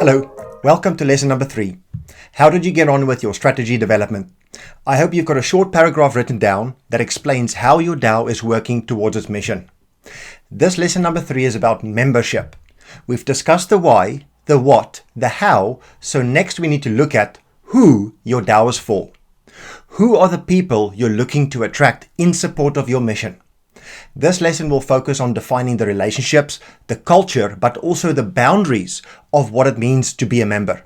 Hello, welcome to lesson number 3. How did you get on with your strategy development? I hope you've got a short paragraph written down that explains how your DAO is working towards its mission. This lesson number 3 is about membership. We've discussed the why, the what, the how, so next we need to look at who your DAO is for. Who are the people you're looking to attract in support of your mission? This lesson will focus on defining the relationships, the culture, but also the boundaries of what it means to be a member.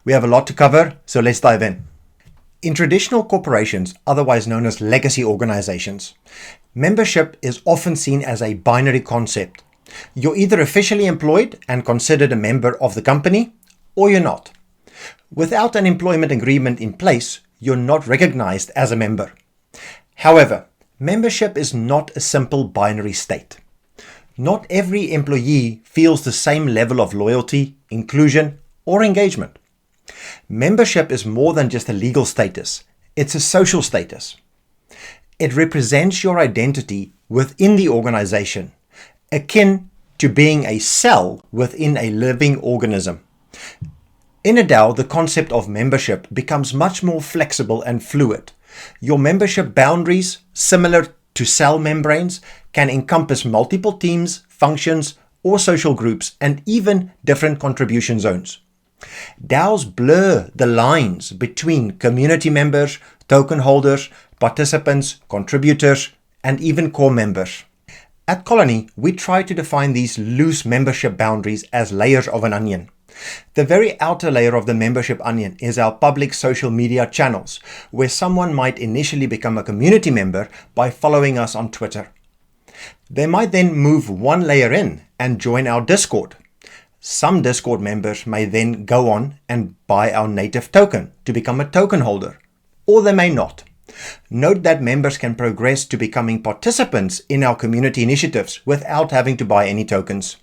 We have a lot to cover, so let's dive in. In traditional corporations, otherwise known as legacy organizations, membership is often seen as a binary concept. You're either officially employed and considered a member of the company, or you're not. Without an employment agreement in place, you're not recognized as a member. However, membership is not a simple binary state. Not every employee feels the same level of loyalty, inclusion, or engagement. Membership is more than just a legal status. It's a social status. It represents your identity within the organization, akin to being a cell within a living organism. In a DAO, the concept of membership becomes much more flexible and fluid. Your membership boundaries, similar to cell membranes, can encompass multiple teams, functions, or social groups, and even different contribution zones. DAOs blur the lines between community members, token holders, participants, contributors, and even core members. At Colony, we try to define these loose membership boundaries as layers of an onion. The very outer layer of the membership onion is our public social media channels, where someone might initially become a community member by following us on Twitter. They might then move one layer in and join our Discord. Some Discord members may then go on and buy our native token to become a token holder, or they may not. Note that members can progress to becoming participants in our community initiatives without having to buy any tokens.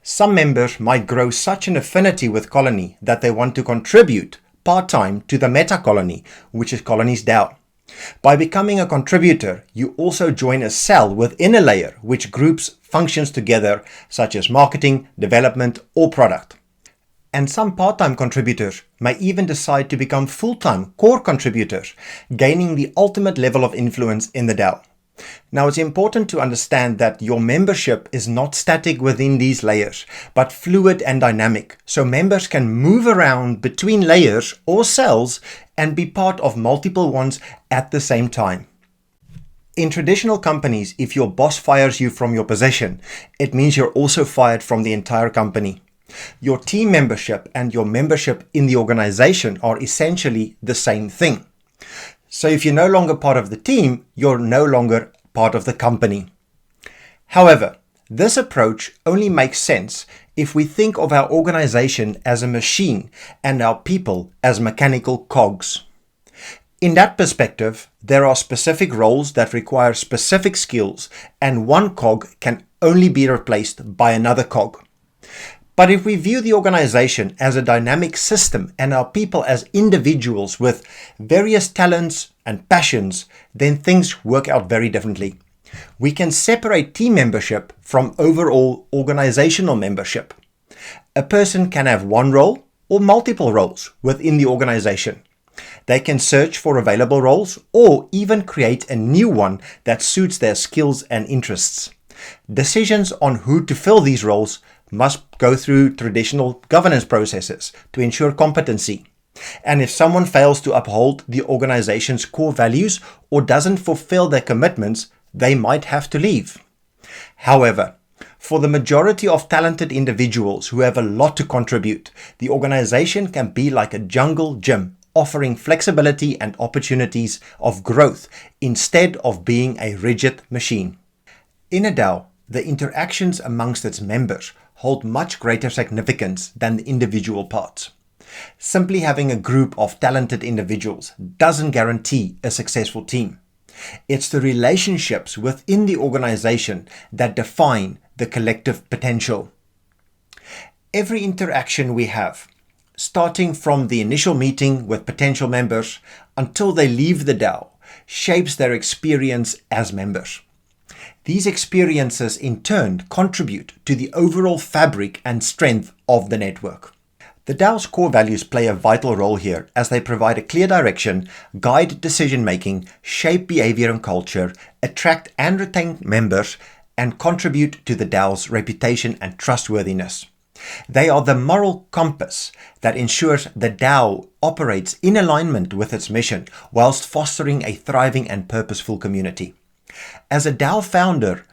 Some members might grow such an affinity with Colony that they want to contribute part-time to the Meta Colony, which is Colony's DAO. By becoming a contributor, you also join a cell within a layer which groups functions together, such as marketing, development, or product. And some part-time contributors may even decide to become full-time core contributors, gaining the ultimate level of influence in the DAO. Now, it's important to understand that your membership is not static within these layers, but fluid and dynamic, so members can move around between layers or cells and be part of multiple ones at the same time. In traditional companies, if your boss fires you from your position, it means you're also fired from the entire company. Your team membership and your membership in the organization are essentially the same thing. So if you're no longer part of the team, you're no longer part of the company. However, this approach only makes sense if we think of our organization as a machine and our people as mechanical cogs. In that perspective, there are specific roles that require specific skills, and one cog can only be replaced by another cog. But if we view the organization as a dynamic system and our people as individuals with various talents and passions, then things work out very differently. We can separate team membership from overall organizational membership. A person can have one role or multiple roles within the organization. They can search for available roles or even create a new one that suits their skills and interests. Decisions on who to fill these roles must go through traditional governance processes to ensure competency. And if someone fails to uphold the organization's core values or doesn't fulfill their commitments, they might have to leave. However, for the majority of talented individuals who have a lot to contribute, the organization can be like a jungle gym, offering flexibility and opportunities of growth instead of being a rigid machine. In a DAO, the interactions amongst its members hold much greater significance than the individual parts. Simply having a group of talented individuals doesn't guarantee a successful team. It's the relationships within the organization that define the collective potential. Every interaction we have, starting from the initial meeting with potential members until they leave the DAO, shapes their experience as members. These experiences in turn contribute to the overall fabric and strength of the network. The DAO's core values play a vital role here as they provide a clear direction, guide decision-making, shape behavior and culture, attract and retain members, and contribute to the DAO's reputation and trustworthiness. They are the moral compass that ensures the DAO operates in alignment with its mission whilst fostering a thriving and purposeful community. As a DAO founder,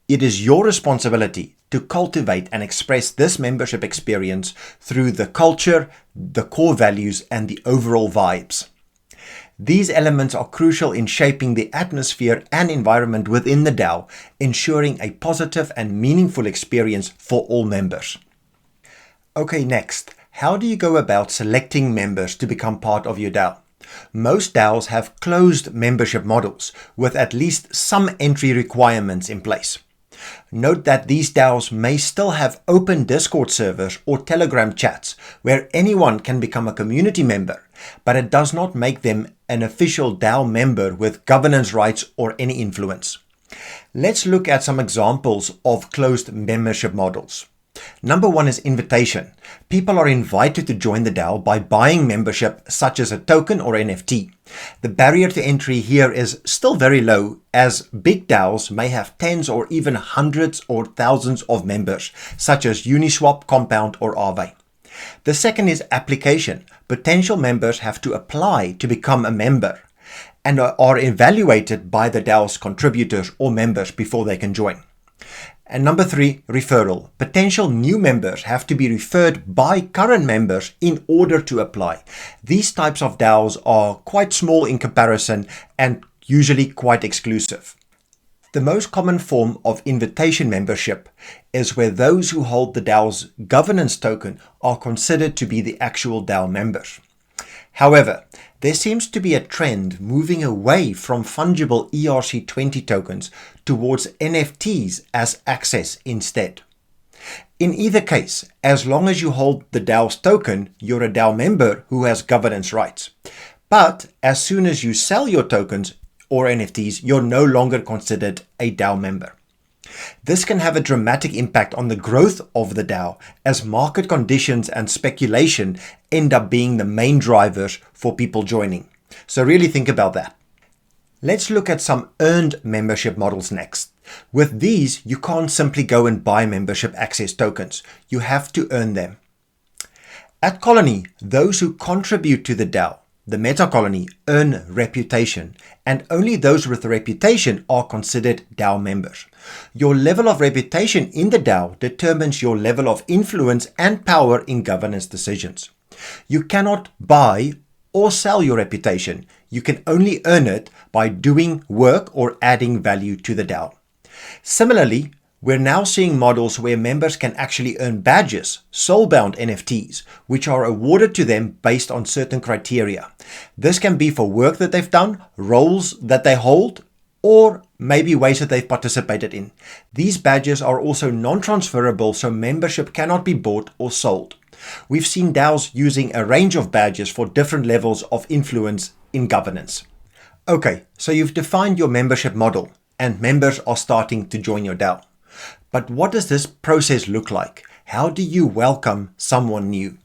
it is your responsibility to cultivate and express this membership experience through the culture, the core values, and the overall vibes. These elements are crucial in shaping the atmosphere and environment within the DAO, ensuring a positive and meaningful experience for all members. Okay, next, how do you go about selecting members to become part of your DAO? Most DAOs have closed membership models with at least some entry requirements in place. Note that these DAOs may still have open Discord servers or Telegram chats where anyone can become a community member, but it does not make them an official DAO member with governance rights or any influence. Let's look at some examples of closed membership models. Number one is invitation. People are invited to join the DAO by buying membership such as a token or NFT. The barrier to entry here is still very low as big DAOs may have tens or even hundreds or thousands of members such as Uniswap, Compound or Aave. The second is application. Potential members have to apply to become a member and are evaluated by the DAO's contributors or members before they can join. And number three, referral. Potential new members have to be referred by current members in order to apply. These types of DAOs are quite small in comparison and usually quite exclusive. The most common form of invitation membership is where those who hold the DAO's governance token are considered to be the actual DAO members. However, there seems to be a trend moving away from fungible ERC20 tokens towards NFTs as access instead. In either case, as long as you hold the DAO's token, you're a DAO member who has governance rights. But as soon as you sell your tokens or NFTs, you're no longer considered a DAO member. This can have a dramatic impact on the growth of the DAO as market conditions and speculation end up being the main drivers for people joining. So really think about that. Let's look at some earned membership models next. With these, you can't simply go and buy membership access tokens. You have to earn them. At Colony, those who contribute to the DAO, the meta colony, earn reputation, and only those with reputation are considered DAO members. Your level of reputation in the DAO determines your level of influence and power in governance decisions. You cannot buy or sell your reputation. You can only earn it by doing work or adding value to the DAO. Similarly, we're now seeing models where members can actually earn badges, soulbound NFTs, which are awarded to them based on certain criteria. This can be for work that they've done, roles that they hold, or maybe ways that they've participated in. These badges are also non-transferable, so membership cannot be bought or sold. We've seen DAOs using a range of badges for different levels of influence in governance. Okay, so you've defined your membership model and members are starting to join your DAO. But what does this process look like? How do you welcome someone new?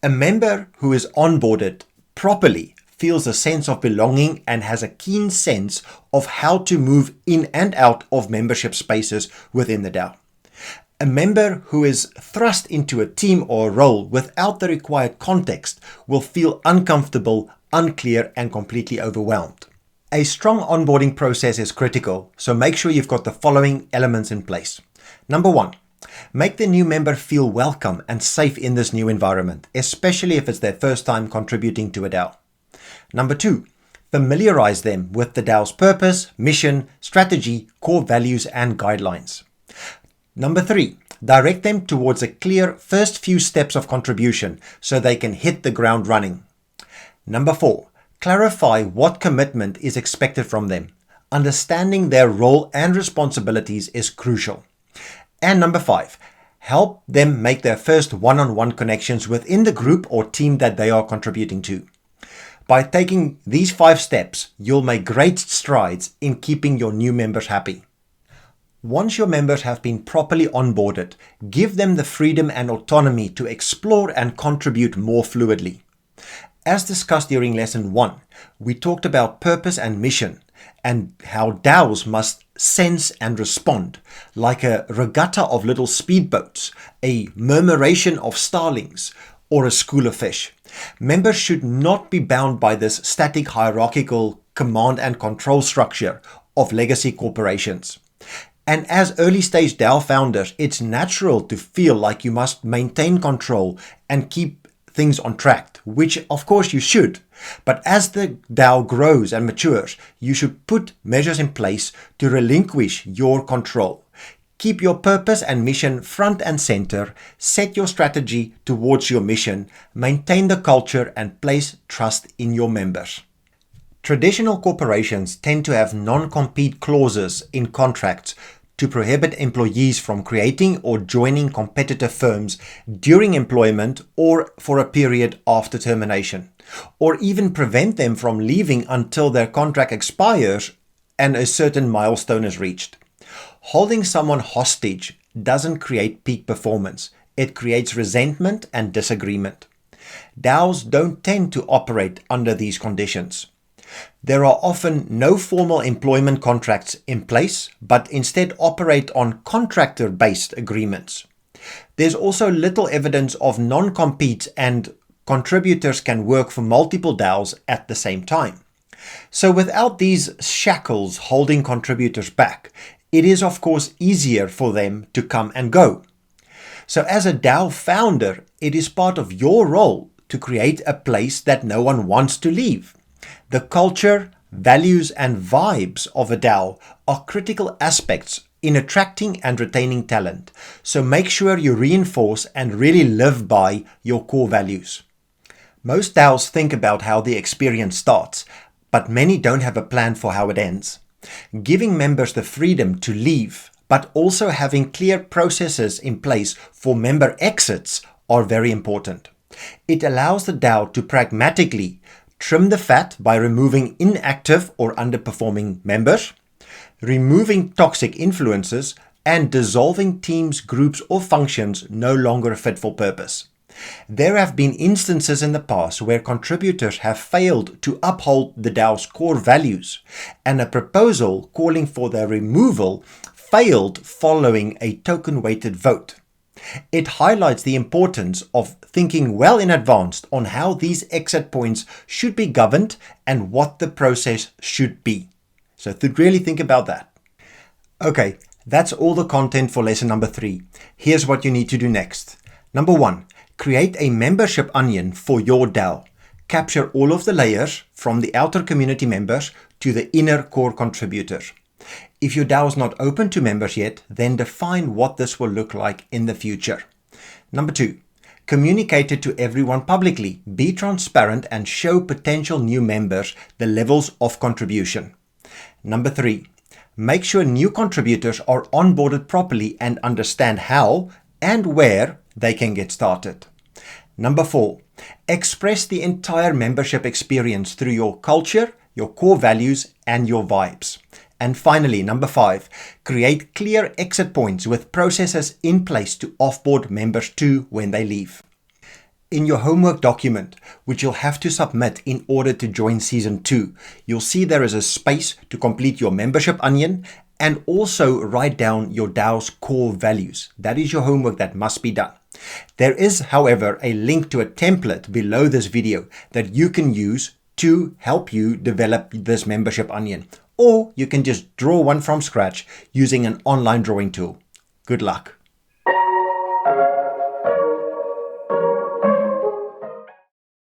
A member who is onboarded properly feels a sense of belonging and has a keen sense of how to move in and out of membership spaces within the DAO. A member who is thrust into a team or a role without the required context will feel uncomfortable, unclear, and completely overwhelmed. A strong onboarding process is critical, so make sure you've got the following elements in place. Number one, make the new member feel welcome and safe in this new environment, especially if it's their first time contributing to a DAO. Number two, familiarize them with the DAO's purpose, mission, strategy, core values, and guidelines. Number three, direct them towards a clear first few steps of contribution so they can hit the ground running. Number four, clarify what commitment is expected from them. Understanding their role and responsibilities is crucial. And number five, help them make their first one-on-one connections within the group or team that they are contributing to. By taking these 5 steps, you'll make great strides in keeping your new members happy. Once your members have been properly onboarded, give them the freedom and autonomy to explore and contribute more fluidly. As discussed during Lesson 1, we talked about purpose and mission and how DAOs must sense and respond, like a regatta of little speedboats, a murmuration of starlings, or a school of fish. Members should not be bound by this static hierarchical command and control structure of legacy corporations. And as early stage DAO founders, it's natural to feel like you must maintain control and keep things on track, which of course you should. But as the DAO grows and matures, you should put measures in place to relinquish your control. Keep your purpose and mission front and center, set your strategy towards your mission, maintain the culture, and place trust in your members. Traditional corporations tend to have non-compete clauses in contracts to prohibit employees from creating or joining competitor firms during employment or for a period after termination, or even prevent them from leaving until their contract expires and a certain milestone is reached. Holding someone hostage doesn't create peak performance. It creates resentment and disagreement. DAOs don't tend to operate under these conditions. There are often no formal employment contracts in place, but instead operate on contractor-based agreements. There's also little evidence of non-compete, and contributors can work for multiple DAOs at the same time. So without these shackles holding contributors back, it is of course easier for them to come and go. So as a DAO founder, it is part of your role to create a place that no one wants to leave. The culture, values, and vibes of a DAO are critical aspects in attracting and retaining talent. So make sure you reinforce and really live by your core values. Most DAOs think about how the experience starts, but many don't have a plan for how it ends. Giving members the freedom to leave, but also having clear processes in place for member exits are very important. It allows the DAO to pragmatically trim the fat by removing inactive or underperforming members, removing toxic influences, and dissolving teams, groups, or functions no longer fit for purpose. There have been instances in the past where contributors have failed to uphold the DAO's core values, and a proposal calling for their removal failed following a token-weighted vote. It highlights the importance of thinking well in advance on how these exit points should be governed and what the process should be. So really think about that. Okay, that's all the content for lesson number 3. Here's what you need to do next. Number 1, create a membership onion for your DAO. Capture all of the layers from the outer community members to the inner core contributors. If your DAO is not open to members yet, then define what this will look like in the future. Number 2, communicate it to everyone publicly. Be transparent and show potential new members the levels of contribution. Number 3, make sure new contributors are onboarded properly and understand how and where they can get started. Number 4, express the entire membership experience through your culture, your core values, and your vibes. And finally, number 5, create clear exit points with processes in place to offboard members to when they leave. In your homework document, which you'll have to submit in order to join Season 2, you'll see there is a space to complete your membership onion and also write down your DAO's core values. That is your homework that must be done. There is, however, a link to a template below this video that you can use to help you develop this membership onion. Or you can just draw one from scratch using an online drawing tool. Good luck.